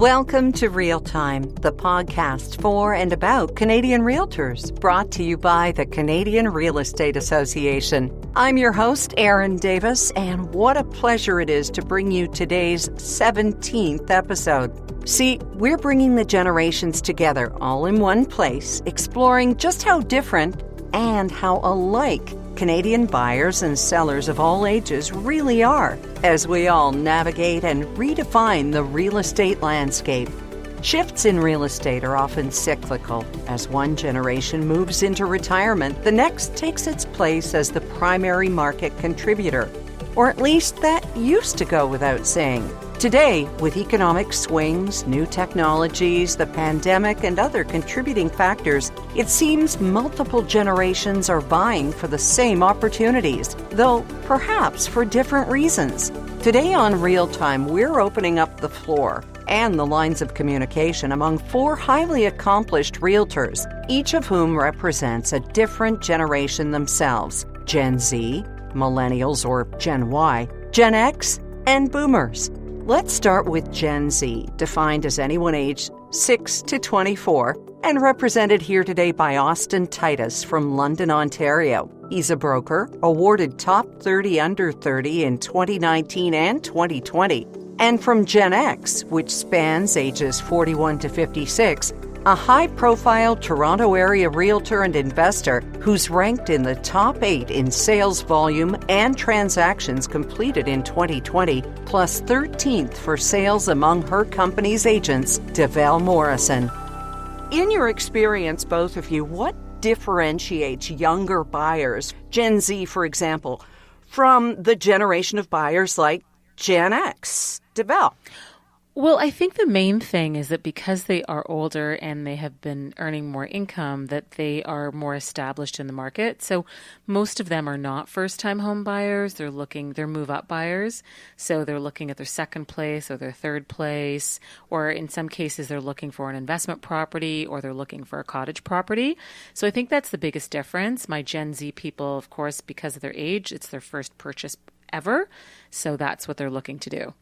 Welcome to Real Time, the podcast for and about Canadian realtors, brought to you by the Canadian Real Estate Association. I'm your host, Erin Davis, and what a pleasure it is to bring you today's 17th episode. See, we're bringing the generations together all in one place, exploring just how different and how alike Canadian buyers and sellers of all ages really are, as we all navigate and redefine the real estate landscape. Shifts in real estate are often cyclical. As one generation moves into retirement, the next takes its place as the primary market contributor. Or at least that used to go without saying. Today, with economic swings, new technologies, the pandemic, and other contributing factors, it seems multiple generations are vying for the same opportunities, though perhaps for different reasons. Today on Real Time, we're opening up the floor and the lines of communication among four highly accomplished realtors, each of whom represents a different generation themselves: Gen Z, Millennials or Gen Y, Gen X, and Boomers. Let's start with Gen Z, defined as anyone aged 6 to 24, and represented here today by Austin Titus from London, Ontario. He's a broker, awarded Top 30 Under 30 in 2019 and 2020. And from Gen X, which spans ages 41 to 56, a high-profile Toronto area realtor and investor who's ranked in the top 8 in sales volume and transactions completed in 2020, plus 13th for sales among her company's agents, Devel Morrison. In your experience, both of you, what differentiates younger buyers, Gen Z, for example, from the generation of buyers like Gen X? Devel. Well, I think the main thing is that because they are older and they have been earning more income, that they are more established in the market. So most of them are not first-time home buyers. They're move-up buyers. So they're looking at their second place or their third place, or in some cases they're looking for an investment property or they're looking for a cottage property. So I think that's the biggest difference. My Gen Z people, of course, because of their age, it's their first purchase ever. So that's what they're looking to do.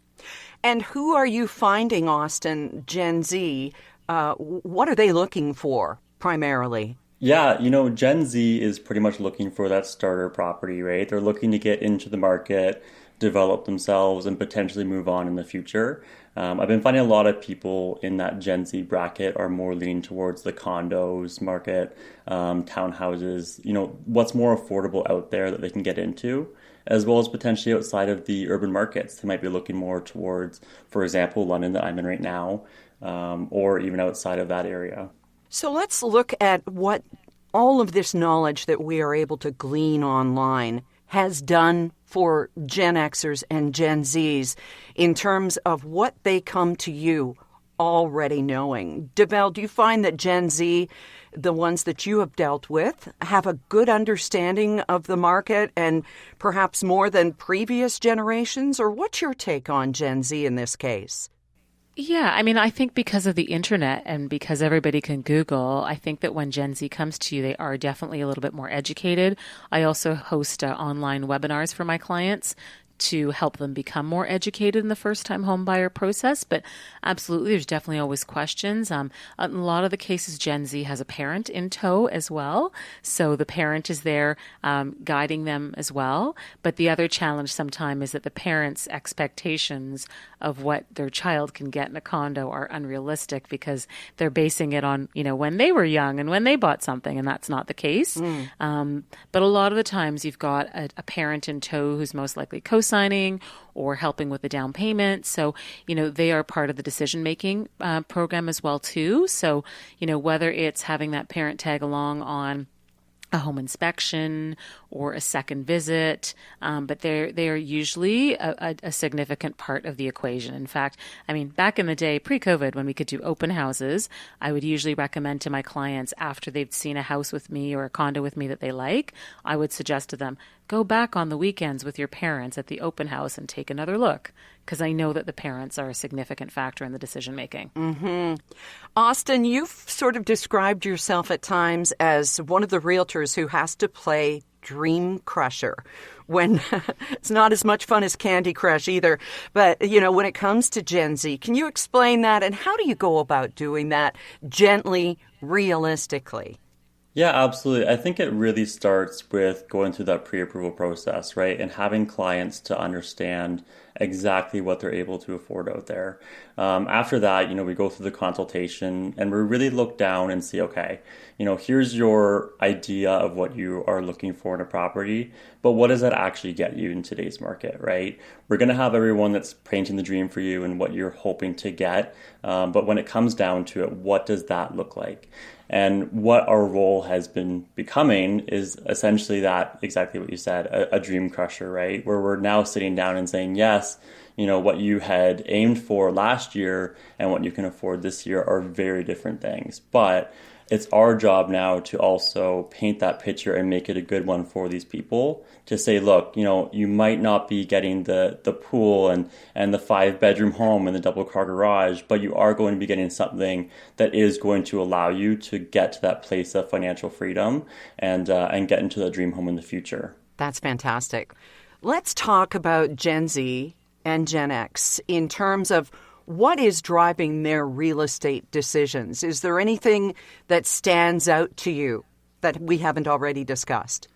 And who are you finding, Austin, Gen Z? What are they looking for primarily? Yeah, Gen Z is pretty much looking for that starter property, right? They're looking to get into the market, develop themselves, and potentially move on in the future. I've been finding a lot of people in that Gen Z bracket are more leaning towards the condos market, townhouses, what's more affordable out there that they can get into, as well as potentially outside of the urban markets. They might be looking more towards, for example, London that I'm in right now, or even outside of that area. So let's look at what all of this knowledge that we are able to glean online has done for Gen Xers and Gen Zs in terms of what they come to you already knowing. Devel, do you find that Gen Z, the ones that you have dealt with, have a good understanding of the market and perhaps more than previous generations? Or what's your take on Gen Z in this case? Yeah, I think because of the internet and because everybody can Google, I think that when Gen Z comes to you, they are definitely a little bit more educated. I also host online webinars for my clients to help them become more educated in the first-time home buyer process. But absolutely, there's definitely always questions. In a lot of the cases, Gen Z has a parent in tow as well. So the parent is there guiding them as well. But the other challenge sometimes is that the parents' expectations of what their child can get in a condo are unrealistic because they're basing it on, when they were young and when they bought something, and that's not the case. But a lot of the times you've got a parent in tow who's most likely co-signing or helping with the down payment. So, they are part of the decision-making program as well, too. So, whether it's having that parent tag along on a home inspection or a second visit, but they are usually a significant part of the equation. In fact, back in the day, pre-COVID, when we could do open houses, I would usually recommend to my clients after they've seen a house with me or a condo with me that they like, I would suggest to them, go back on the weekends with your parents at the open house and take another look, because I know that the parents are a significant factor in the decision-making. Mm-hmm. Austin, you've sort of described yourself at times as one of the realtors who has to play dream crusher when it's not as much fun as Candy Crush either. But, when it comes to Gen Z, can you explain that? And how do you go about doing that gently, realistically? Yeah, absolutely. I think it really starts with going through that pre-approval process, right? And having clients to understand exactly what they're able to afford out there. After that, we go through the consultation and we really look down and see, okay, here's your idea of what you are looking for in a property, but what does that actually get you in today's market, right? We're going to have everyone that's painting the dream for you and what you're hoping to get. But when it comes down to it, what does that look like? And what our role has been becoming is essentially that, exactly what you said, a dream crusher, right? Where we're now sitting down and saying, yes, what you had aimed for last year and what you can afford this year are very different things. But it's our job now to also paint that picture and make it a good one for these people to say, look, you might not be getting the pool and the 5-bedroom home and the double car garage, but you are going to be getting something that is going to allow you to get to that place of financial freedom and get into the dream home in the future. That's fantastic. Let's talk about Gen Z and Gen X in terms of what is driving their real estate decisions. Is there anything that stands out to you that we haven't already discussed?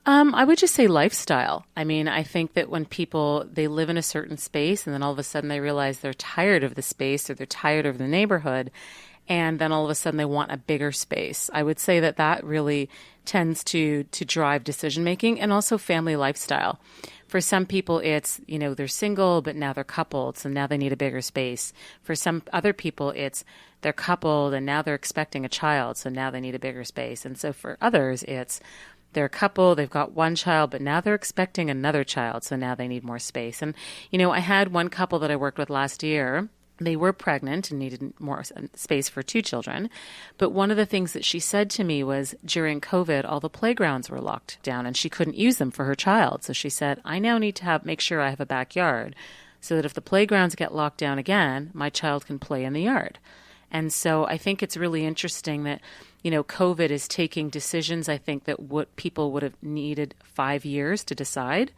I would just say lifestyle. I mean, I think that when people, they live in a certain space and then all of a sudden they realize they're tired of the space or they're tired of the neighborhood, and then all of a sudden they want a bigger space. I would say that really tends to drive decision making, and also family lifestyle. For some people, it's, they're single, but now they're coupled, so now they need a bigger space. For some other people, it's they're coupled and now they're expecting a child, so now they need a bigger space. And so for others, it's they're a couple, they've got one child, but now they're expecting another child, so now they need more space. And, I had one couple that I worked with last year. They were pregnant and needed more space for 2 children. But one of the things that she said to me was during COVID, all the playgrounds were locked down and she couldn't use them for her child. So she said, I now need to make sure I have a backyard so that if the playgrounds get locked down again, my child can play in the yard. And so I think it's really interesting that, COVID is taking decisions, I think, that what people would have needed 5 years to decide,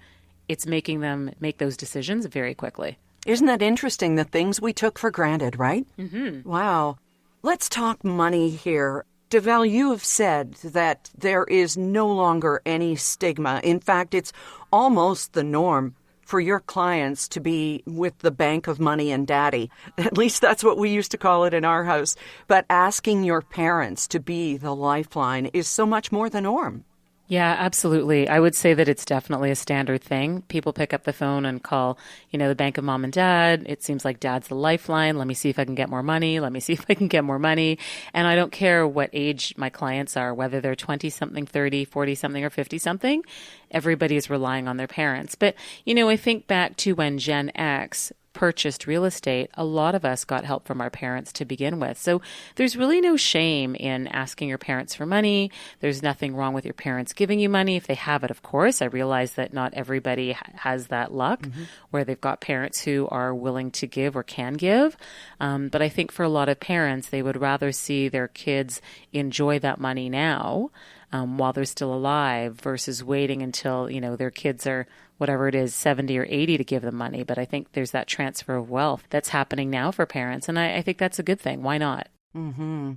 it's making them make those decisions very quickly. Isn't that interesting, the things we took for granted, right? Mm-hmm. Wow. Let's talk money here. Deval, you have said that there is no longer any stigma. In fact, it's almost the norm for your clients to be with the bank of money and daddy. At least that's what we used to call it in our house. But asking your parents to be the lifeline is so much more the norm. Yeah, absolutely. I would say that it's definitely a standard thing. People pick up the phone and call, the bank of mom and dad. It seems like dad's the lifeline. Let me see if I can get more money. Let me see if I can get more money. And I don't care what age my clients are, whether they're 20-something, 30, 40-something, or 50-something. Everybody is relying on their parents. But, I think back to when Gen X purchased real estate, a lot of us got help from our parents to begin with. So there's really no shame in asking your parents for money. There's nothing wrong with your parents giving you money if they have it, of course. I realize that not everybody has that luck where they've got parents who are willing to give or can give. But I think for a lot of parents, they would rather see their kids enjoy that money now while they're still alive versus waiting until, their kids are whatever it is, 70 or 80 to give them money. But I think there's that transfer of wealth that's happening now for parents. And I think that's a good thing. Why not? Mm-hmm.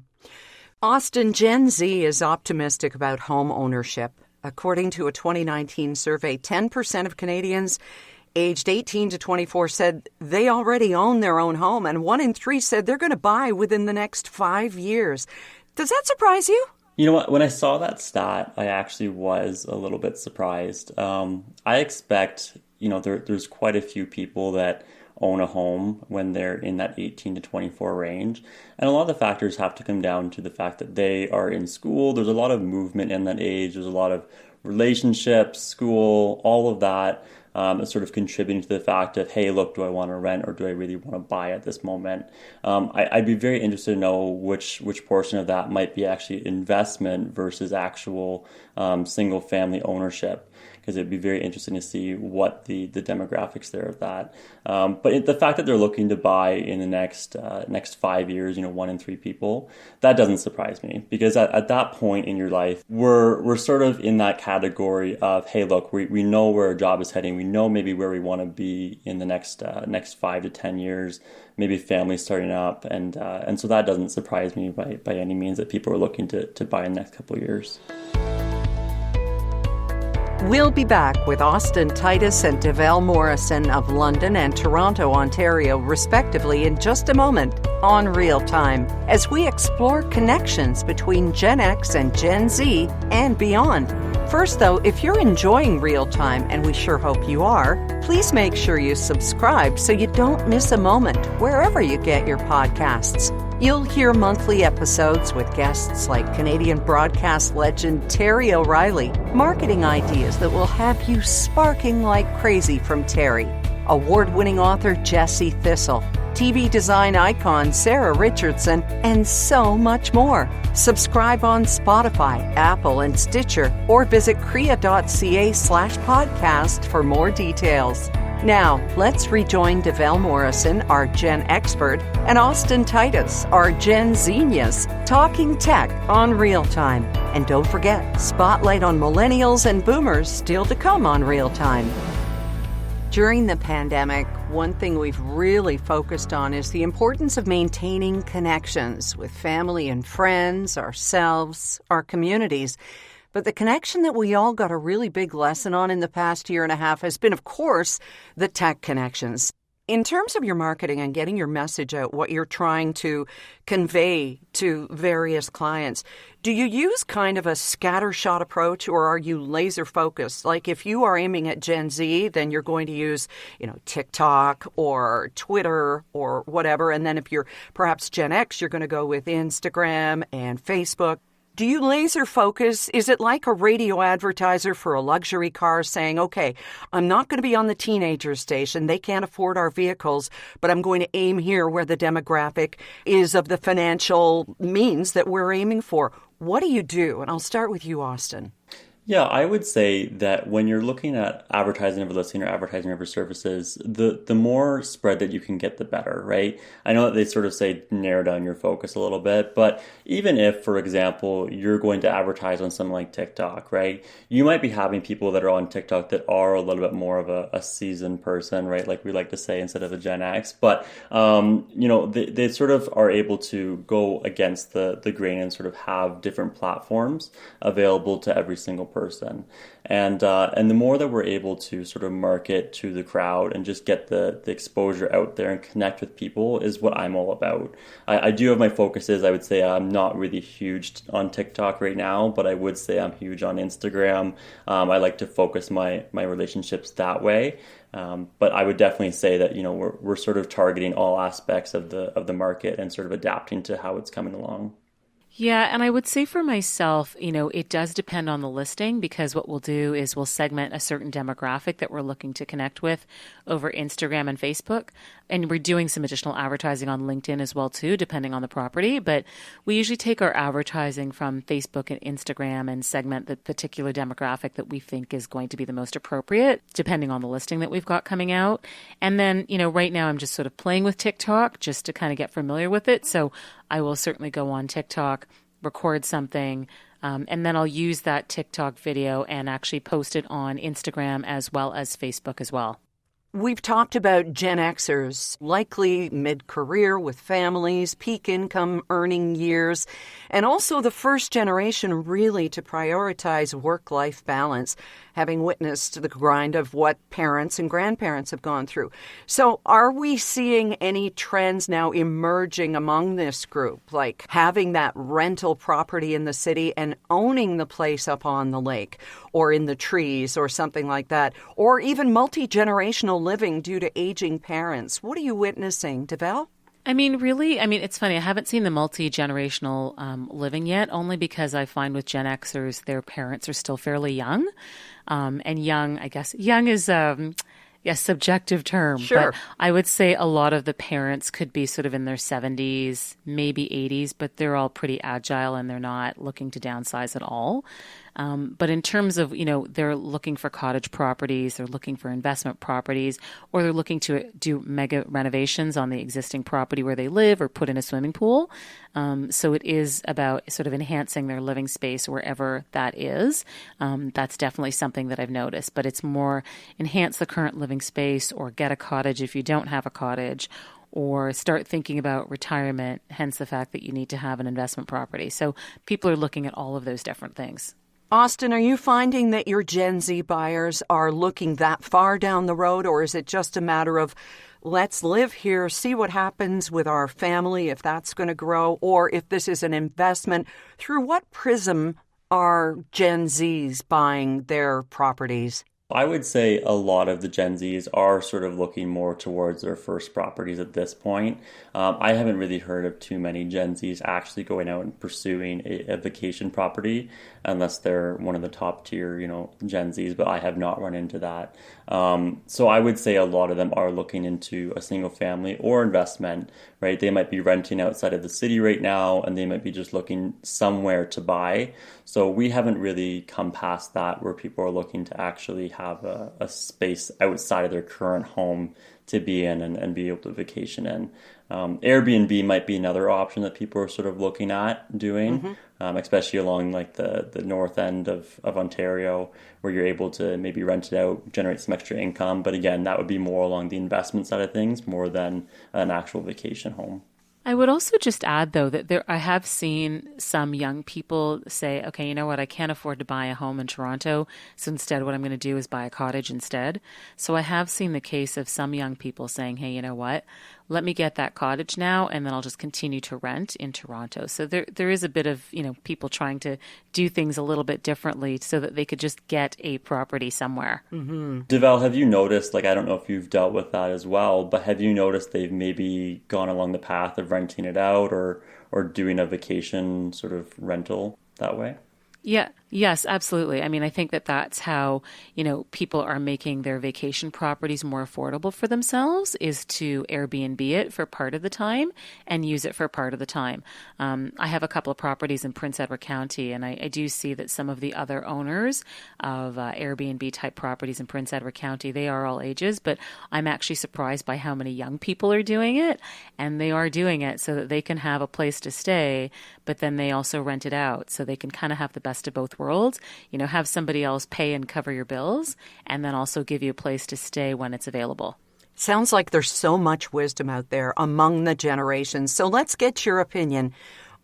Austin, Gen Z is optimistic about home ownership. According to a 2019 survey, 10% of Canadians aged 18 to 24 said they already own their own home. And 1 in 3 said they're going to buy within the next 5 years. Does that surprise you? You know what? When I saw that stat, I actually was a little bit surprised. I expect, there's quite a few people that own a home when they're in that 18 to 24 range. And a lot of the factors have to come down to the fact that they are in school. There's a lot of movement in that age. There's a lot of relationships, school, all of that. is sort of contributing to the fact of, hey, look, do I want to rent or do I really want to buy at this moment? I'd be very interested to know which portion of that might be actually investment versus actual single family ownership, because it'd be very interesting to see what the demographics there of that. But the fact that they're looking to buy in the next 5 years, 1 in 3 people, that doesn't surprise me, because at that point in your life, we're sort of in that category of, hey, look, we know where our job is heading. We know maybe where we want to be in the next 5 to 10 years, maybe family starting up. And so that doesn't surprise me by any means that people are looking to buy in the next couple of years. We'll be back with Austin Titus and Deval Morrison of London and Toronto, Ontario, respectively, in just a moment on Real Time, as we explore connections between Gen X and Gen Z and beyond. First, though, if you're enjoying Real Time, and we sure hope you are, please make sure you subscribe so you don't miss a moment wherever you get your podcasts. You'll hear monthly episodes with guests like Canadian broadcast legend Terry O'Reilly, marketing ideas that will have you sparking like crazy from Terry, award-winning author Jesse Thistle, TV design icon Sarah Richardson, and so much more. Subscribe on Spotify, Apple, and Stitcher, or visit krea.ca/podcast for more details. Now, let's rejoin Deval Morrison, our Gen expert, and Austin Titus, our Gen Zenius, talking tech on Real Time. And don't forget, spotlight on millennials and boomers still to come on Real Time. During the pandemic, one thing we've really focused on is the importance of maintaining connections with family and friends, ourselves, our communities. But the connection that we all got a really big lesson on in the past year and a half has been, of course, the tech connections. In terms of your marketing and getting your message out, what you're trying to convey to various clients, do you use kind of a scattershot approach, or are you laser focused? Like if you are aiming at Gen Z, then you're going to use, TikTok or Twitter or whatever. And then if you're perhaps Gen X, you're going to go with Instagram and Facebook. Do you laser focus? Is it like a radio advertiser for a luxury car saying, okay, I'm not going to be on the teenager station. They can't afford our vehicles, but I'm going to aim here where the demographic is of the financial means that we're aiming for. What do you do? And I'll start with you, Austin. Yeah, I would say that when you're looking at advertising over listing or advertising over services, the more spread that you can get, the better, right? I know that they sort of say narrow down your focus a little bit, but even if, for example, you're going to advertise on something like TikTok, right? You might be having people that are on TikTok that are a little bit more of a seasoned person, right? Like we like to say, instead of a Gen X, but they sort of are able to go against the grain and sort of have different platforms available to every single person. And the more that we're able to sort of market to the crowd and just get the exposure out there and connect with people is what I'm all about. I do have my focuses. I would say I'm not really huge on TikTok right now, but I would say I'm huge on Instagram. I like to focus my relationships that way. But I would definitely say that, we're sort of targeting all aspects of the market and sort of adapting to how it's coming along. Yeah, and I would say for myself, it does depend on the listing, because what we'll do is we'll segment a certain demographic that we're looking to connect with over Instagram and Facebook. And we're doing some additional advertising on LinkedIn as well, too, depending on the property. But we usually take our advertising from Facebook and Instagram and segment the particular demographic that we think is going to be the most appropriate, depending on the listing that we've got coming out. And then, right now I'm just sort of playing with TikTok just to kind of get familiar with it. So I will certainly go on TikTok, record something, and then I'll use that TikTok video and actually post it on Instagram as well as Facebook as well. We've talked about Gen Xers, likely mid-career with families, peak income earning years, and also the first generation really to prioritize work-life balance, having witnessed the grind of what parents and grandparents have gone through. So are we seeing any trends now emerging among this group, like having that rental property in the city and owning the place up on the lake or in the trees or something like that, or even multi-generational living due to aging parents? What are you witnessing, Deval? I mean, really, it's funny. I haven't seen the multi-generational living yet, only because I find with Gen Xers, their parents are still fairly young. And young, I guess, young is a subjective term. Sure. But I would say a lot of the parents could be sort of in their 70s, maybe 80s, but they're all pretty agile and they're not looking to downsize at all. But in terms of, they're looking for cottage properties, they're looking for investment properties, or they're looking to do mega renovations on the existing property where they live or put in a swimming pool. So it is about sort of enhancing their living space wherever that is. That's definitely something that I've noticed, but it's more enhance the current living space or get a cottage if you don't have a cottage, or start thinking about retirement, hence the fact that you need to have an investment property. So people are looking at all of those different things. Austin, are you finding that your Gen Z buyers are looking that far down the road, or is it just a matter of let's live here, see what happens with our family, if that's going to grow, or if this is an investment? Through what prism are Gen Zs buying their properties? I would say a lot of the Gen Zs are sort of looking more towards their first properties at this point. I haven't really heard of too many Gen Zs actually going out and pursuing a vacation property unless they're one of the top tier, Gen Zs, but I have not run into that. So I would say a lot of them are looking into a single family or investment, right? They might be renting outside of the city right now and they might be just looking somewhere to buy. So we haven't really come past that where people are looking to actually have a space outside of their current home to be in and be able to vacation in. Airbnb might be another option that people are sort of looking at doing, especially along like the north end of Ontario, where you're able to maybe rent it out, generate some extra income. But again, that would be more along the investment side of things more than an actual vacation home. I would also just add, though, that I have seen some young people say, okay, you know what, I can't afford to buy a home in Toronto, so instead what I'm going to do is buy a cottage instead. So I have seen the case of some young people saying, hey, you know what, let me get that cottage now, and then I'll just continue to rent in Toronto. So there is a bit of, people trying to do things a little bit differently so that they could just get a property somewhere. Mm-hmm. Deval, have you noticed, I don't know if you've dealt with that as well, but have you noticed they've maybe gone along the path of renting it out or doing a vacation sort of rental that way? Yeah. Yes, absolutely. I think that's how, people are making their vacation properties more affordable for themselves, is to Airbnb it for part of the time and use it for part of the time. I have a couple of properties in Prince Edward County, and I do see that some of the other owners of Airbnb type properties in Prince Edward County, they are all ages, but I'm actually surprised by how many young people are doing it, and they are doing it so that they can have a place to stay, but then they also rent it out so they can kind of have the best of both worlds, have somebody else pay and cover your bills and then also give you a place to stay when it's available. Sounds like there's so much wisdom out there among the generations. So let's get your opinion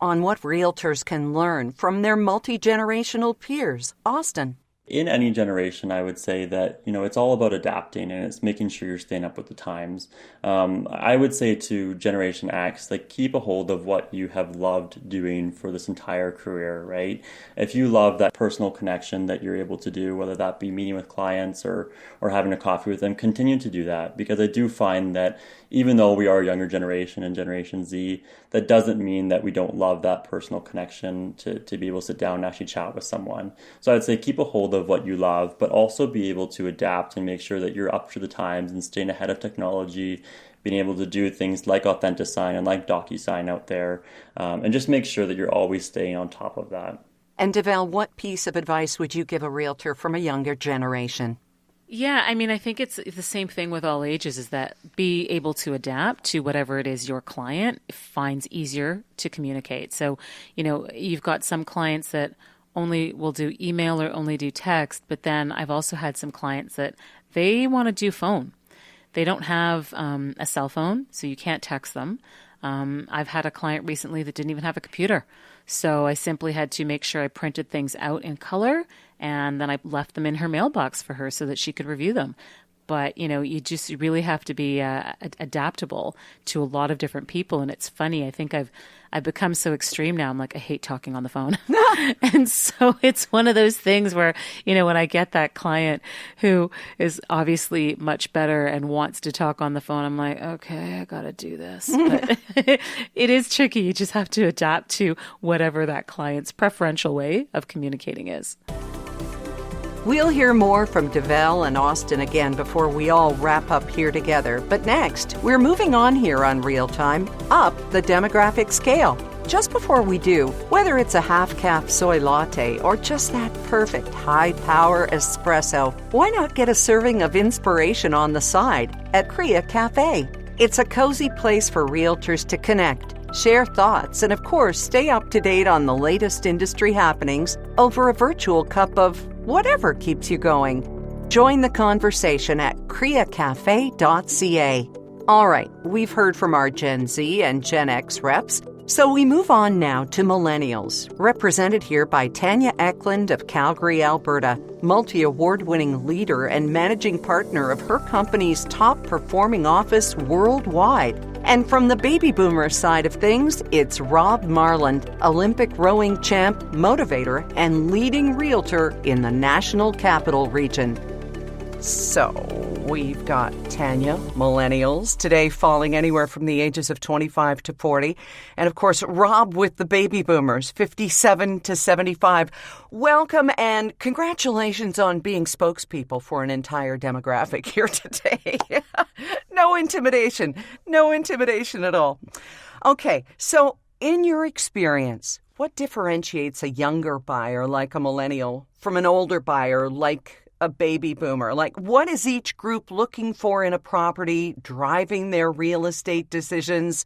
on what realtors can learn from their multi-generational peers. Austin. In any generation, I would say that, it's all about adapting and it's making sure you're staying up with the times. I would say to Generation X, keep a hold of what you have loved doing for this entire career, right? If you love that personal connection that you're able to do, whether that be meeting with clients or having a coffee with them, continue to do that, because I do find that even though we are a younger generation and Generation Z, that doesn't mean that we don't love that personal connection to be able to sit down and actually chat with someone. So I'd say keep a hold of what you love, but also be able to adapt and make sure that you're up to the times and staying ahead of technology, being able to do things like AuthentiSign and like DocuSign out there, and just make sure that you're always staying on top of that. And Deval, what piece of advice would you give a realtor from a younger generation? Yeah, I think it's the same thing with all ages, is that be able to adapt to whatever it is your client finds easier to communicate. So, you've got some clients that only will do email or only do text, but then I've also had some clients that they want to do phone. They don't have a cell phone, so you can't text them. I've had a client recently that didn't even have a computer. So I simply had to make sure I printed things out in color, and then I left them in her mailbox for her so that she could review them. But, you just really have to be adaptable to a lot of different people. And it's funny, I think I've become so extreme now. I'm like, I hate talking on the phone. And so it's one of those things where, when I get that client who is obviously much better and wants to talk on the phone, I'm like, okay, I got to do this. But it is tricky. You just have to adapt to whatever that client's preferential way of communicating is. We'll hear more from Devel and Austin again before we all wrap up here together. But next, we're moving on here on Real Time, up the demographic scale. Just before we do, whether it's a half-calf soy latte or just that perfect high-power espresso, why not get a serving of inspiration on the side at Crea Cafe? It's a cozy place for realtors to connect, share thoughts, and of course, stay up to date on the latest industry happenings over a virtual cup of whatever keeps you going. Join the conversation at creacafe.ca. All right, we've heard from our Gen Z and Gen X reps, so we move on now to millennials, represented here by Tanya Eklund of Calgary, Alberta, multi-award-winning leader and managing partner of her company's top-performing office worldwide. And from the baby boomer side of things, it's Rob Marland, Olympic rowing champ, motivator, and leading realtor in the National Capital Region. So, we've got Tanya, millennials, today falling anywhere from the ages of 25 to 40. And of course, Rob with the baby boomers, 57 to 75. Welcome and congratulations on being spokespeople for an entire demographic here today. No intimidation at all. Okay, so in your experience, what differentiates a younger buyer like a millennial from an older buyer like a baby boomer? Like, what is each group looking for in a property, driving their real estate decisions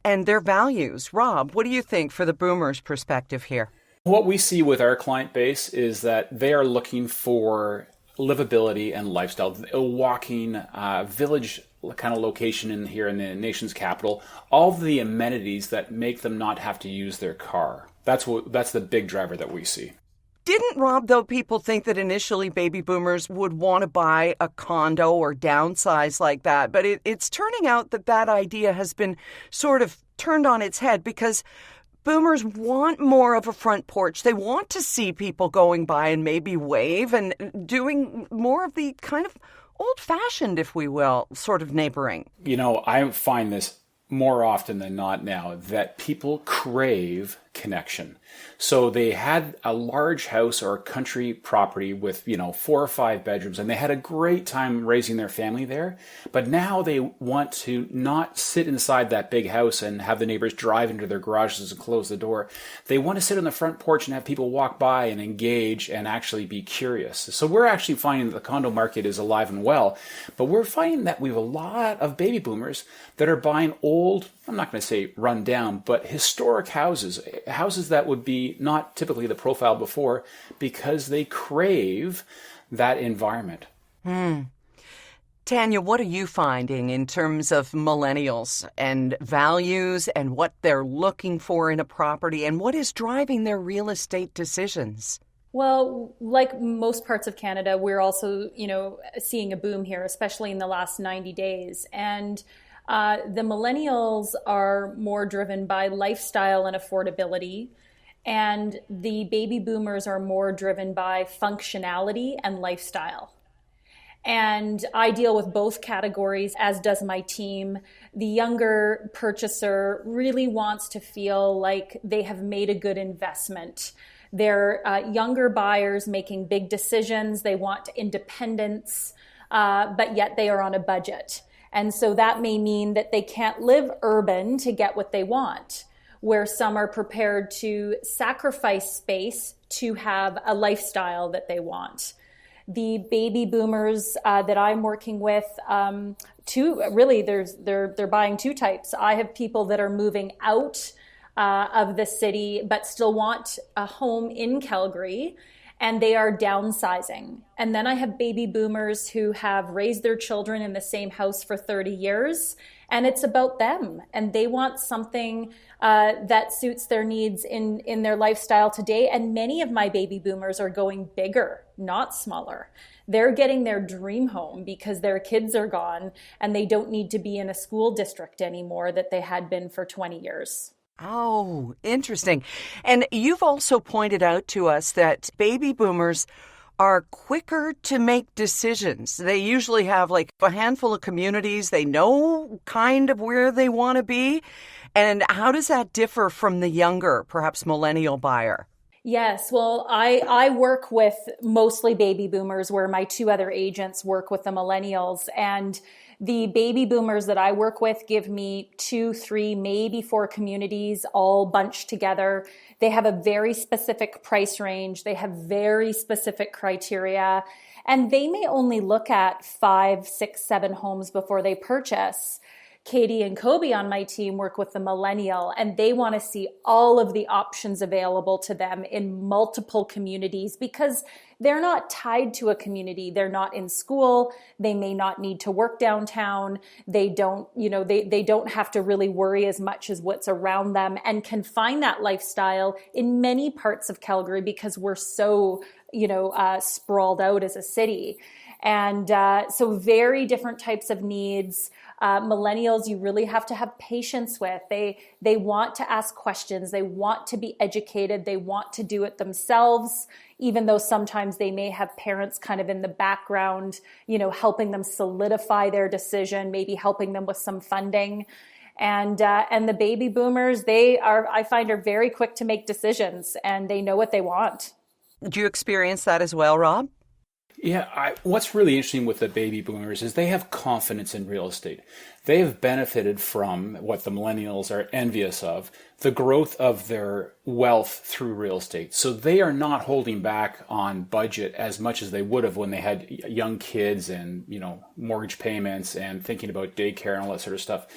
and their values? Rob, what do you think for the boomers' perspective here? What we see with our client base is that they are looking for livability and lifestyle, a walking village kind of location in here in the nation's capital, all the amenities that make them not have to use their car. That's the big driver that we see. Didn't, Rob, though, people think that initially baby boomers would want to buy a condo or downsize like that? But it's turning out that idea has been sort of turned on its head because boomers want more of a front porch. They want to see people going by and maybe wave and doing more of the kind of old-fashioned, if we will, sort of neighboring. I find this more often than not now that people crave connection. So they had a large house or a country property with, 4 or 5 bedrooms, and they had a great time raising their family there. But now they want to not sit inside that big house and have the neighbors drive into their garages and close the door. They want to sit on the front porch and have people walk by and engage and actually be curious. So we're actually finding that the condo market is alive and well, but we're finding that we have a lot of baby boomers that are buying old, I'm not going to say run down, but historic houses that would be not typically the profile before because they crave that environment. Tanya, what are you finding in terms of millennials and values and what they're looking for in a property and what is driving their real estate decisions? Well, like most parts of Canada, we're also, seeing a boom here, especially in the last 90 days. And the millennials are more driven by lifestyle and affordability, and the baby boomers are more driven by functionality and lifestyle. And I deal with both categories, as does my team. The younger purchaser really wants to feel like they have made a good investment. They're younger buyers making big decisions. They want independence, but yet they are on a budget. And so that may mean that they can't live urban to get what they want, where some are prepared to sacrifice space to have a lifestyle that they want. The baby boomers that I'm working with, they're buying 2 types. I have people that are moving out of the city, but still want a home in Calgary, and they are downsizing. And then I have baby boomers who have raised their children in the same house for 30 years, and it's about them. And they want something that suits their needs in their lifestyle today. And many of my baby boomers are going bigger. not smaller. They're getting their dream home because their kids are gone and they don't need to be in a school district anymore that they had been for 20 years. Oh, interesting. And you've also pointed out to us that baby boomers are quicker to make decisions. They usually have like a handful of communities. They know kind of where they want to be. And how does that differ from the younger, perhaps millennial buyer? Yes, well, I work with mostly baby boomers, where my two other agents work with the millennials. And the baby boomers that I work with give me 2, 3, maybe 4 communities all bunched together. They have a very specific price range. They have very specific criteria. And they may only look at 5, 6, 7 homes before they purchase. Katie and Kobe on my team work with the millennial, and they want to see all of the options available to them in multiple communities because they're not tied to a community. They're not in school. They may not need to work downtown. They don't, they don't have to really worry as much as what's around them, and can find that lifestyle in many parts of Calgary because we're so, sprawled out as a city. And so very different types of needs. Millennials, you really have to have patience with. They want to ask questions. They want to be educated. They want to do it themselves, even though sometimes they may have parents kind of in the background, helping them solidify their decision, maybe helping them with some funding. And the baby boomers, I find, are very quick to make decisions, and they know what they want. Do you experience that as well, Rob? Yeah, what's really interesting with the baby boomers is they have confidence in real estate. They have benefited from what the millennials are envious of, the growth of their wealth through real estate. So they are not holding back on budget as much as they would have when they had young kids and, mortgage payments and thinking about daycare and all that sort of stuff.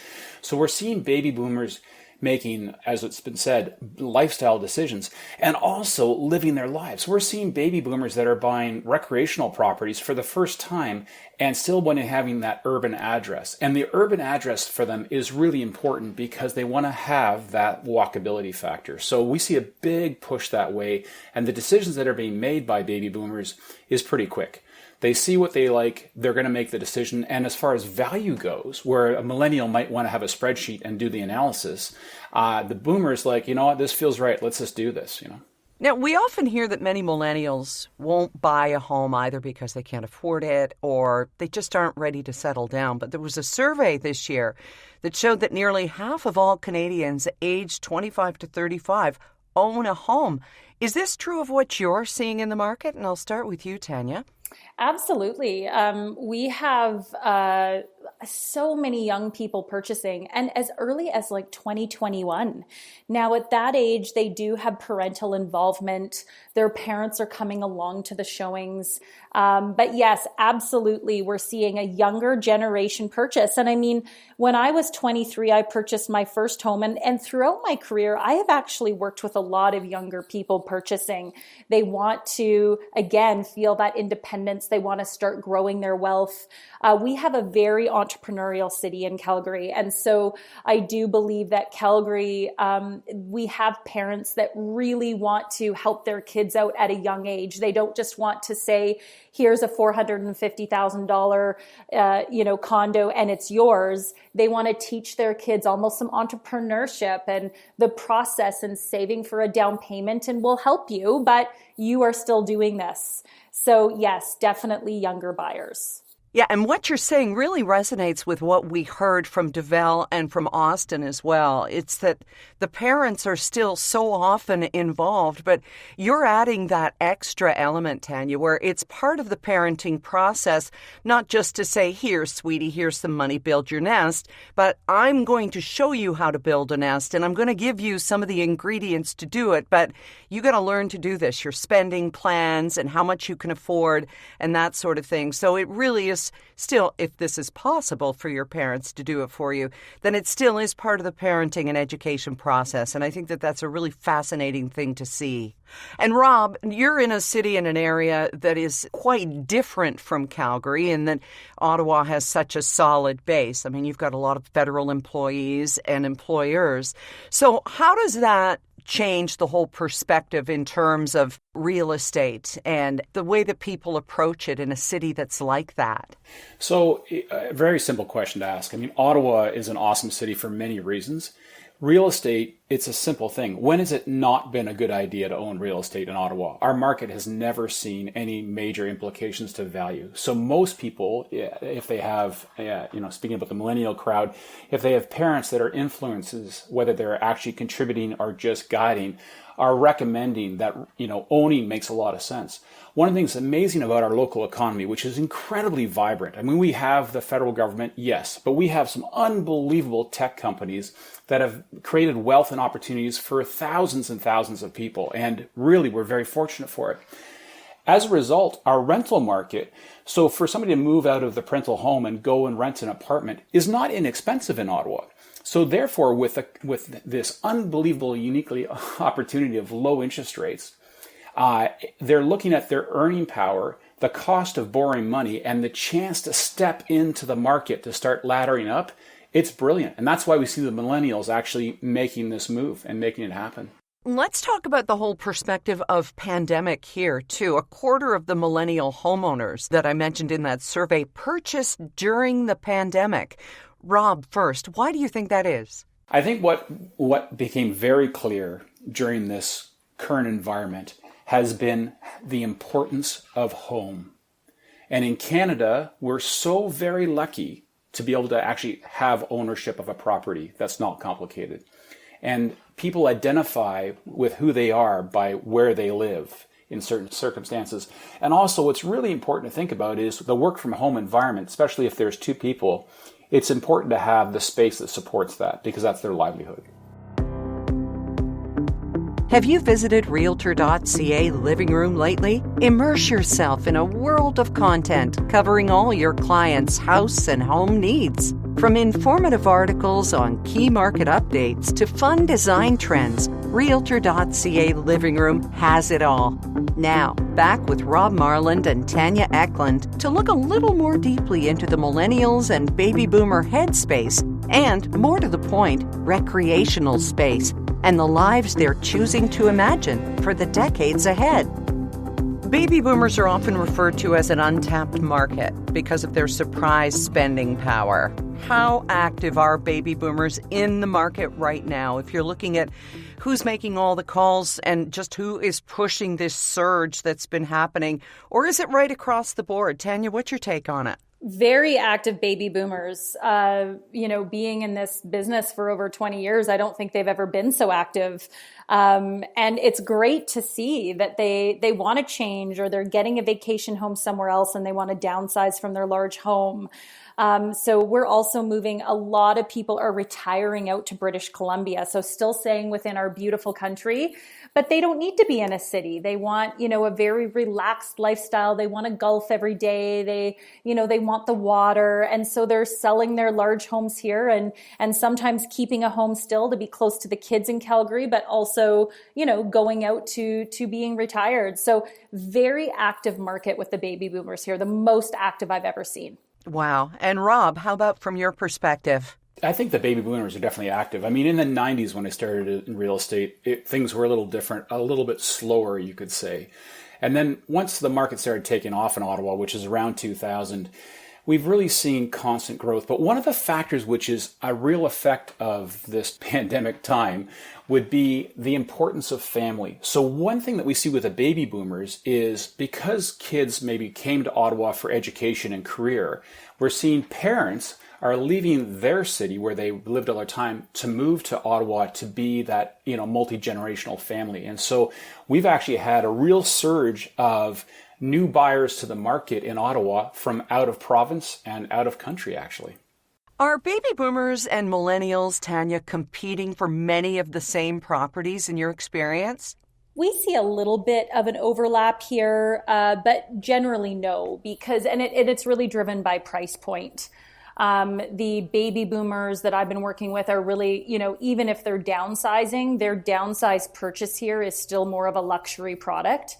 So we're seeing baby boomers making, as it's been said, lifestyle decisions and also living their lives. We're seeing baby boomers that are buying recreational properties for the first time and still wanting having that urban address. And the urban address for them is really important because they want to have that walkability factor. So we see a big push that way, and the decisions that are being made by baby boomers is pretty quick. They see what they like, they're going to make the decision. And as far as value goes, where a millennial might want to have a spreadsheet and do the analysis, the boomer's like, you know what, this feels right, let's just do this, Now, we often hear that many millennials won't buy a home either because they can't afford it or they just aren't ready to settle down. But there was a survey this year that showed that nearly half of all Canadians aged 25 to 35 own a home. Is this true of what you're seeing in the market? And I'll start with you, Tanya. Absolutely. We have so many young people purchasing, and as early as like 2021. Now at that age, they do have parental involvement. Their parents are coming along to the showings. But yes, absolutely, we're seeing a younger generation purchase. And I mean, when I was 23, I purchased my first home. And throughout my career, I have actually worked with a lot of younger people purchasing. They want to, again, feel that independence. They want to start growing their wealth. We have a very entrepreneurial city in Calgary. And so I do believe that Calgary, we have parents that really want to help their kids out at a young age. They don't just want to say, here's a $450,000, condo and it's yours. They want to teach their kids almost some entrepreneurship and the process and saving for a down payment, and we'll help you, but you are still doing this. So yes, definitely younger buyers. Yeah, and what you're saying really resonates with what we heard from Devel and from Austin as well. It's that the parents are still so often involved, but you're adding that extra element, Tanya, where it's part of the parenting process, not just to say, here, sweetie, here's some money, build your nest, but I'm going to show you how to build a nest, and I'm going to give you some of the ingredients to do it, but you got to learn to do this, your spending plans and how much you can afford and that sort of thing. So it really is still, if this is possible for your parents to do it for you, then it still is part of the parenting and education process. And I think that that's a really fascinating thing to see. And Rob, you're in a city in an area that is quite different from Calgary in that Ottawa has such a solid base. I mean, you've got a lot of federal employees and employers. So how does that change the whole perspective in terms of real estate and the way that people approach it in a city that's like that? So, a very simple question to ask. I mean, Ottawa is an awesome city for many reasons. Real estate, it's a simple thing. When has it not been a good idea to own real estate in Ottawa? Our market has never seen any major implications to value. So most people, if they have, speaking about the millennial crowd, if they have parents that are influences, whether they're actually contributing or just guiding, are recommending that, owning makes a lot of sense. One of the things amazing about our local economy, which is incredibly vibrant. I mean, we have the federal government, yes, but we have some unbelievable tech companies that have created wealth and opportunities for thousands and thousands of people. And really, we're very fortunate for it. As a result, our rental market, so for somebody to move out of the parental home and go and rent an apartment, is not inexpensive in Ottawa. So therefore, with this unbelievable, uniquely opportunity of low interest rates, they're looking at their earning power, the cost of borrowing money, and the chance to step into the market to start laddering up. It's brilliant. And that's why we see the millennials actually making this move and making it happen. Let's talk about the whole perspective of pandemic here, too. A quarter of the millennial homeowners that I mentioned in that survey purchased during the pandemic. Rob, first, why do you think that is? I think what became very clear during this current environment has been the importance of home. And in Canada, we're so very lucky to be able to actually have ownership of a property that's not complicated. And people identify with who they are by where they live in certain circumstances. And also what's really important to think about is the work from home environment, especially if there's two people. It's important to have the space that supports that because that's their livelihood. Have you visited Realtor.ca living room lately? Immerse yourself in a world of content covering all your clients' house and home needs. From informative articles on key market updates to fun design trends, Realtor.ca living room has it all. Now, back with Rob Marland and Tanya Eklund to look a little more deeply into the millennials and baby boomer headspace and, more to the point, recreational space and the lives they're choosing to imagine for the decades ahead. Baby boomers are often referred to as an untapped market because of their surprise spending power. How active are baby boomers in the market right now? If you're looking at who's making all the calls and just who is pushing this surge that's been happening, or is it right across the board? Tanya, what's your take on it? Very active baby boomers. Being in this business for over 20 years, I don't think they've ever been so active. And it's great to see that they want to change, or they're getting a vacation home somewhere else and they want to downsize from their large home. So we're also moving. A lot of people are retiring out to British Columbia. So still staying within our beautiful country, but they don't need to be in a city. They want, a very relaxed lifestyle. They want to golf every day. They want the water. And so they're selling their large homes here and sometimes keeping a home still to be close to the kids in Calgary, but also, going out to being retired. So very active market with the baby boomers here, the most active I've ever seen. Wow. And Rob, how about from your perspective? I think the baby boomers are definitely active. I mean, in the 90s when I started in real estate, things were a little different, a little bit slower, you could say. And then once the market started taking off in Ottawa, which is around 2000, we've really seen constant growth. But one of the factors which is a real effect of this pandemic time would be the importance of family. So one thing that we see with the baby boomers is because kids maybe came to Ottawa for education and career, we're seeing parents are leaving their city where they lived all their time to move to Ottawa to be that, multi-generational family. And so we've actually had a real surge of new buyers to the market in Ottawa from out of province and out of country, actually. Are baby boomers and millennials, Tanya, competing for many of the same properties in your experience? We see a little bit of an overlap here, but generally no, because it's really driven by price point. The baby boomers that I've been working with are really, even if they're downsizing, their downsize purchase here is still more of a luxury product.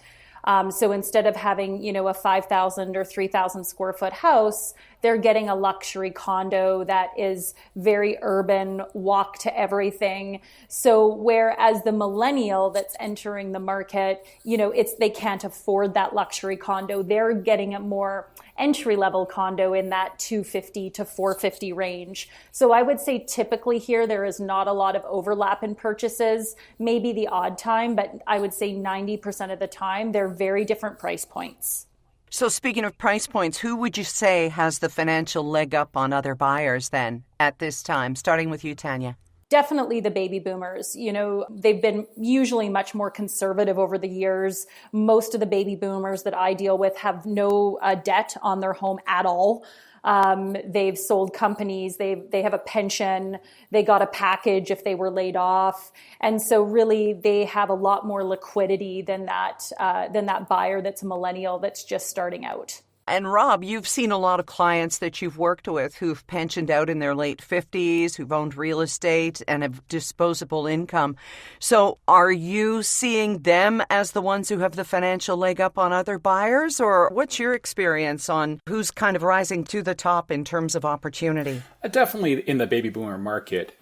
So instead of having, a 5,000 or 3,000 square foot house, they're getting a luxury condo that is very urban, walk to everything. So whereas the millennial that's entering the market, they can't afford that luxury condo. They're getting a more entry-level condo in that 250 to 450 range. So I would say typically here there is not a lot of overlap in purchases, maybe the odd time, but I would say 90% of the time they're very different price points. So speaking of price points, who would you say has the financial leg up on other buyers then at this time? Starting with you, Tanya. Definitely the baby boomers. They've been usually much more conservative over the years. Most of the baby boomers that I deal with have no debt on their home at all. They've sold companies, they have a pension, they got a package if they were laid off. And so really they have a lot more liquidity than that buyer that's a millennial that's just starting out. And Rob, you've seen a lot of clients that you've worked with who've pensioned out in their late 50s, who've owned real estate and have disposable income. So are you seeing them as the ones who have the financial leg up on other buyers? Or what's your experience on who's kind of rising to the top in terms of opportunity? Definitely in the baby boomer market,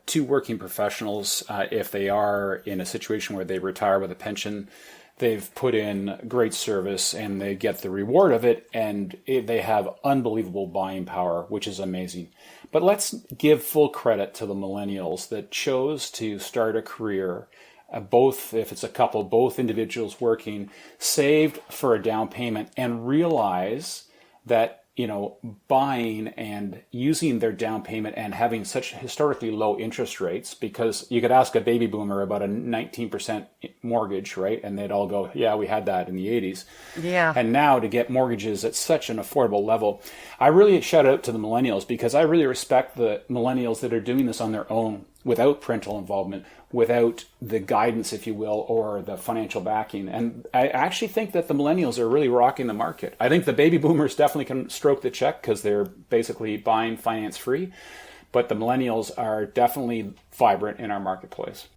two working professionals, if they are in a situation where they retire with a pension, they've put in great service and they get the reward of it, and they have unbelievable buying power, which is amazing. But let's give full credit to the millennials that chose to start a career, both, if it's a couple, both individuals working, saved for a down payment and realize that buying and using their down payment and having such historically low interest rates, because you could ask a baby boomer about a 19% mortgage, right? And they'd all go, yeah, we had that in the 80s. Yeah. And now to get mortgages at such an affordable level, I really shout out to the millennials, because I really respect the millennials that are doing this on their own without parental involvement, without the guidance, if you will, or the financial backing. And I actually think that the millennials are really rocking the market. I think the baby boomers definitely can stroke the check because they're basically buying finance free, but the millennials are definitely vibrant in our marketplace.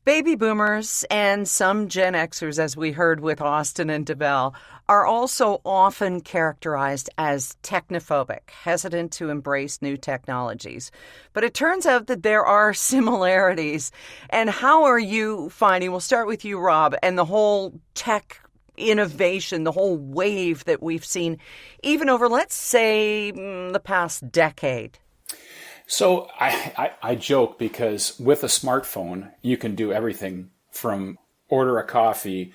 Baby boomers and some Gen Xers, as we heard with Austin and DeBell, are also often characterized as technophobic, hesitant to embrace new technologies. But it turns out that there are similarities. And how are you finding, we'll start with you, Rob, and the whole tech innovation, the whole wave that we've seen, even over, let's say, the past decade? So I joke because with a smartphone, you can do everything from order a coffee,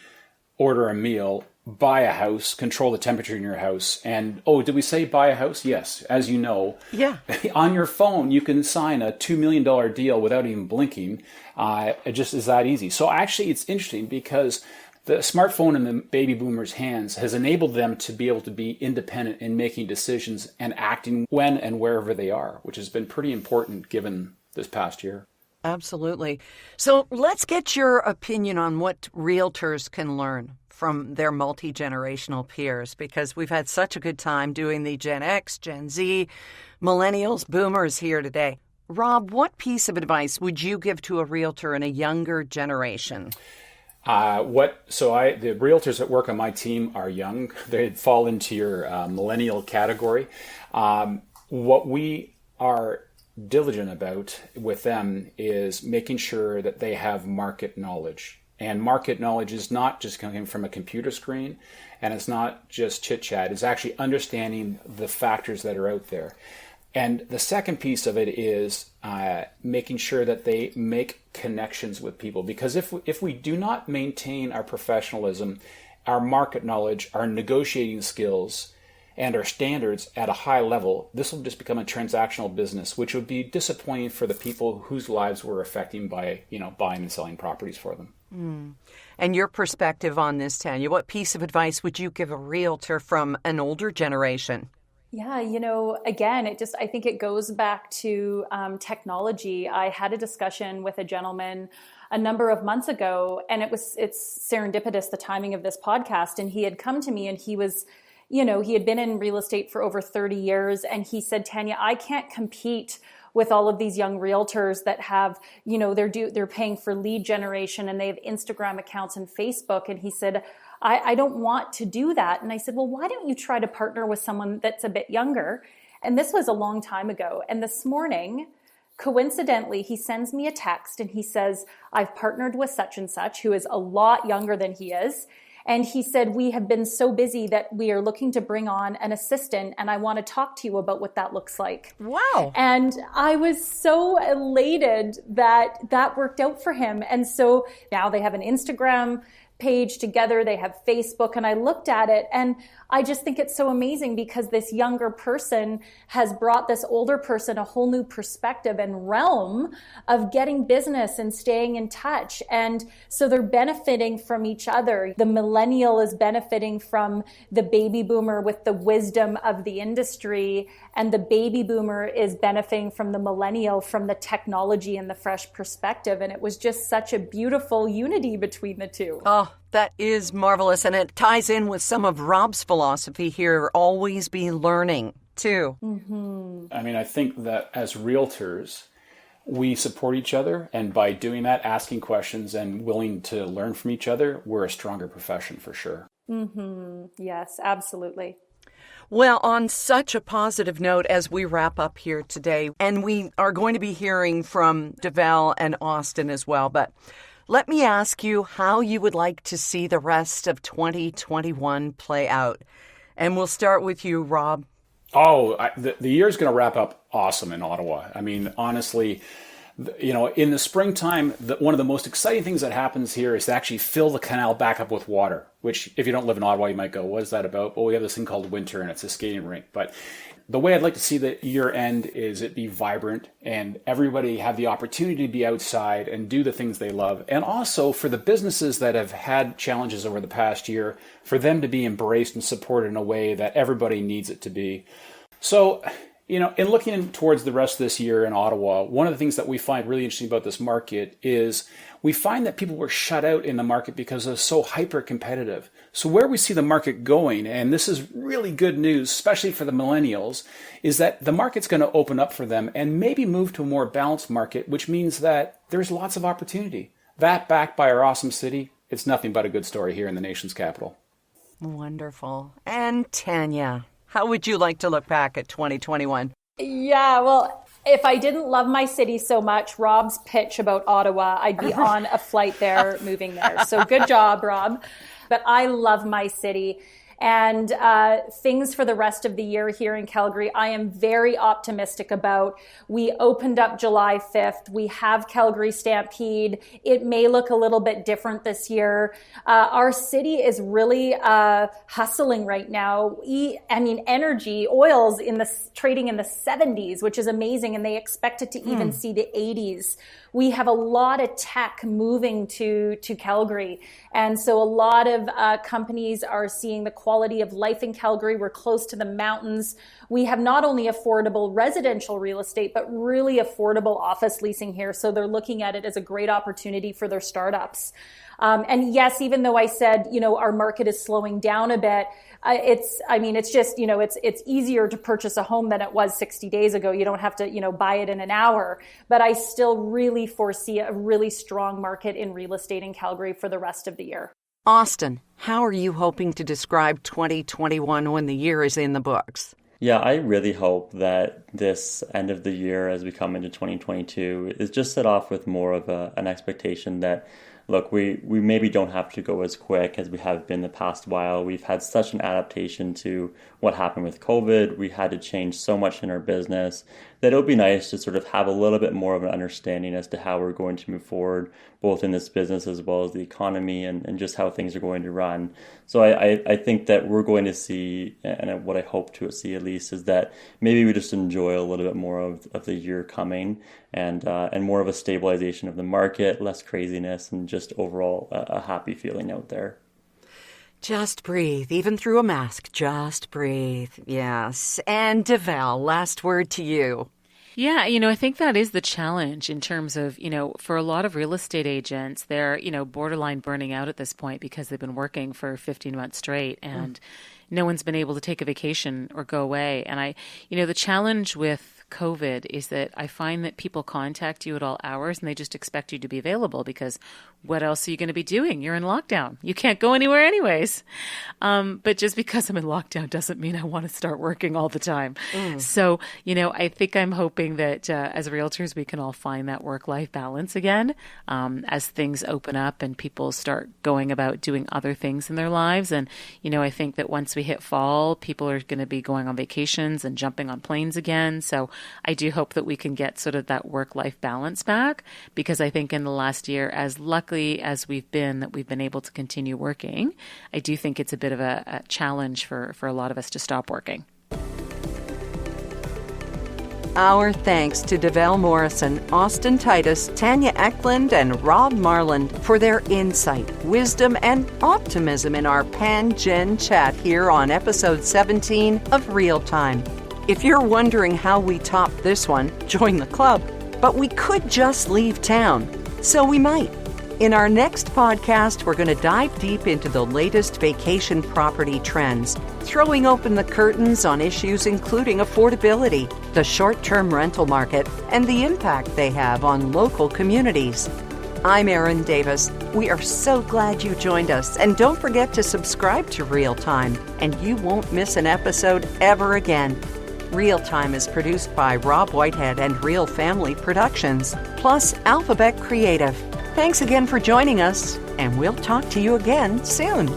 order a meal, buy a house, control the temperature in your house. And, did we say buy a house? Yes. As you know, yeah. On your phone, you can sign a $2 million deal without even blinking. It just is that easy. So actually, it's interesting because the smartphone in the baby boomers' hands has enabled them to be able to be independent in making decisions and acting when and wherever they are, which has been pretty important given this past year. Absolutely. So let's get your opinion on what realtors can learn from their multi-generational peers, because we've had such a good time doing the Gen X, Gen Z, millennials, boomers here today. Rob, what piece of advice would you give to a realtor in a younger generation? The realtors that work on my team are young. They fall into your millennial category. What we are diligent about with them is making sure that they have market knowledge. And market knowledge is not just coming from a computer screen, and it's not just chit chat. It's actually understanding the factors that are out there. And the second piece of it is making sure that they make connections with people. Because if we do not maintain our professionalism, our market knowledge, our negotiating skills, and our standards at a high level, this will just become a transactional business, which would be disappointing for the people whose lives we're affecting by, buying and selling properties for them. And your perspective on this, Tanya, what piece of advice would you give a realtor from an older generation? Yeah, again, I think it goes back to technology. I had a discussion with a gentleman a number of months ago, and it's serendipitous, the timing of this podcast. And he had come to me and he was, he had been in real estate for over 30 years. And he said, Tanya, I can't compete with all of these young realtors that have, they're paying for lead generation and they have Instagram accounts and Facebook. And he said, I don't want to do that. And I said, well, why don't you try to partner with someone that's a bit younger? And this was a long time ago. And this morning, coincidentally, he sends me a text and he says, I've partnered with such and such, who is a lot younger than he is. And he said, we have been so busy that we are looking to bring on an assistant, and I want to talk to you about what that looks like. Wow. And I was so elated that that worked out for him. And so now they have an Instagram page together, they have Facebook, and I looked at it and I just think it's so amazing because this younger person has brought this older person a whole new perspective and realm of getting business and staying in touch. And so they're benefiting from each other. The millennial is benefiting from the baby boomer with the wisdom of the industry, and the baby boomer is benefiting from the millennial from the technology and the fresh perspective. And it was just such a beautiful unity between the two. Oh, that is marvelous. And it ties in with some of Rob's philosophy here, always be learning, too. Mm-hmm. I mean, I think that as realtors, we support each other. And by doing that, asking questions and willing to learn from each other, we're a stronger profession for sure. Mm-hmm. Yes, absolutely. Well, on such a positive note as we wrap up here today, and we are going to be hearing from Deval and Austin as well, but let me ask you how you would like to see the rest of 2021 play out. And we'll start with you, Rob. Oh, the year's going to wrap up awesome in Ottawa. I mean, honestly, you know, in the springtime, one of the most exciting things that happens here is to actually fill the canal back up with water, which if you don't live in Ottawa, you might go, what is that about? Well, we have this thing called winter and it's a skating rink. But the way I'd like to see the year end is it be vibrant and everybody have the opportunity to be outside and do the things they love. And also for the businesses that have had challenges over the past year, for them to be embraced and supported in a way that everybody needs it to be. So, you know, in looking towards the rest of this year in Ottawa, one of the things that we find really interesting about this market is we find that people were shut out in the market because it's so hyper competitive. So where we see the market going, and this is really good news, especially for the millennials, is that the market's going to open up for them and maybe move to a more balanced market, which means that there's lots of opportunity. That backed by our awesome city, it's nothing but a good story here in the nation's capital. Wonderful. And Tanya, how would you like to look back at 2021? Yeah, well, if I didn't love my city so much, Rob's pitch about Ottawa, I'd be on a flight there, moving there. So good job, Rob. But I love my city. And things for the rest of the year here in Calgary, I am very optimistic about. We opened up July 5th. We have Calgary Stampede. It may look a little bit different this year. Our city is really hustling right now. Energy, oils trading in the 70s, which is amazing. And they expect it to even see the 80s. We have a lot of tech moving to Calgary. And so a lot of companies are seeing the quality of life in Calgary. We're close to the mountains. We have not only affordable residential real estate, but really affordable office leasing here. So they're looking at it as a great opportunity for their startups. And yes, even though I said, our market is slowing down a bit, it's easier to purchase a home than it was 60 days ago. You don't have to, buy it in an hour. But I still really foresee a really strong market in real estate in Calgary for the rest of the year. Austin, how are you hoping to describe 2021 when the year is in the books? Yeah, I really hope that this end of the year as we come into 2022 is just set off with more of an expectation that, look, we maybe don't have to go as quick as we have been the past while. We've had such an adaptation to what happened with COVID. We had to change so much in our business that it would be nice to sort of have a little bit more of an understanding as to how we're going to move forward, both in this business as well as the economy and just how things are going to run. So I think that we're going to see, and what I hope to see at least, is that maybe we just enjoy a little bit more of the year coming and more of a stabilization of the market, less craziness, and just overall a happy feeling out there. Just breathe, even through a mask. Just breathe. Yes. And Deval, last word to you. Yeah, I think that is the challenge in terms of, for a lot of real estate agents, they're, borderline burning out at this point because they've been working for 15 months straight and no one's been able to take a vacation or go away. And the challenge with COVID is that I find that people contact you at all hours and they just expect you to be available because what else are you going to be doing? You're in lockdown. You can't go anywhere anyways. But just because I'm in lockdown doesn't mean I want to start working all the time. So, I think I'm hoping that as realtors, we can all find that work-life balance again as things open up and people start going about doing other things in their lives. And, I think that once we hit fall, people are going to be going on vacations and jumping on planes again. So I do hope that we can get sort of that work-life balance back, because I think in the last year, as luckily as we've been able to continue working, I do think it's a bit of a challenge for a lot of us to stop working. Our thanks to Devel Morrison, Austin Titus, Tanya Eklund, and Rob Marland for their insight, wisdom, and optimism in our Pan-Gen chat here on episode 17 of Real Time. If you're wondering how we topped this one, join the club. But we could just leave town, so we might. In our next podcast, we're going to dive deep into the latest vacation property trends, throwing open the curtains on issues including affordability, the short-term rental market, and the impact they have on local communities. I'm Erin Davis. We are so glad you joined us, and don't forget to subscribe to Real Time, and you won't miss an episode ever again. Real Time is produced by Rob Whitehead and Real Family Productions, plus Alphabet Creative. Thanks again for joining us, and we'll talk to you again soon.